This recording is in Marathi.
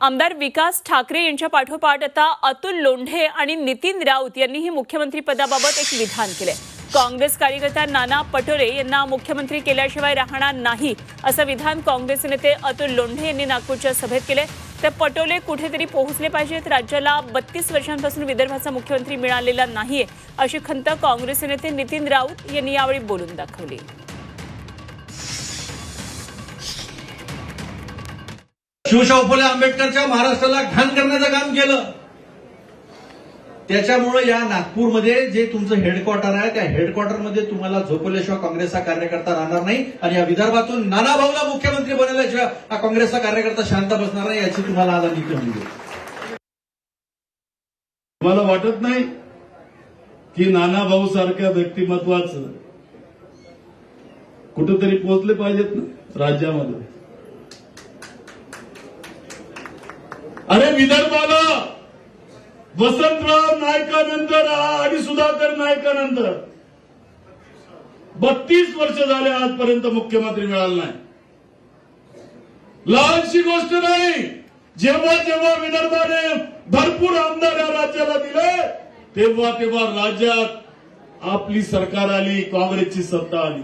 आमदार विकास ठाकरे यांच्या पाठोपाठ आता अतुल लोंढे आणि नितीन राऊत यांनीही मुख्यमंत्री पदाबाबत एक विधान केले। काँग्रेस कार्यकर्ता नाना पटोले यांना मुख्यमंत्री केल्याशिवाय राहणार नाही असं विधान काँग्रेस नेते अतुल लोंढे यांनी नागपूरच्या सभेत केले। तर पटोले कुठेतरी पोहोचले पाहिजेत, राज्याला 32 वर्षांपासून विदर्भाचा मुख्यमंत्री मिळालेला नाहीये अशी खंत काँग्रेस नेते नितीन राऊत यांनी यावेळी बोलून दाखवली। शिवशाहू फुले आंबेडकरच्या महाराष्ट्राला घाण करण्याचं काम केलं। त्याच्यामुळे या नागपूरमध्ये जे तुमचं हेडक्वार्टर आहे त्या हेडक्वार्टरमध्ये तुम्हाला झोपल्याशिवाय काँग्रेसचा कार्यकर्ता राहणार नाही आणि या विदर्भातून नाना भाऊला मुख्यमंत्री बनवल्याशिवाय हा काँग्रेसचा कार्यकर्ता शांत बसणार नाही याची तुम्हाला आज आम्ही कळवली आहे। मला वाटत नाही की नाना भाऊ सारख्या व्यक्तिमत्वाचं कुठेतरी पोहोचले पाहिजेत ना राज्यामध्ये। अरे विदर्भाला वसंतराव नाईकानंतर आणि सुधाकर नाईकानंतर 32 वर्ष झाले आजपर्यंत मुख्यमंत्री मिळाला नाही। लहानशी गोष्ट नाही। जेव्हा जेव्हा विदर्भाने भरपूर आमदार या राज्याला दिले तेव्हा तेव्हा राज्यात आपली सरकार आली, काँग्रेसची सत्ता आली।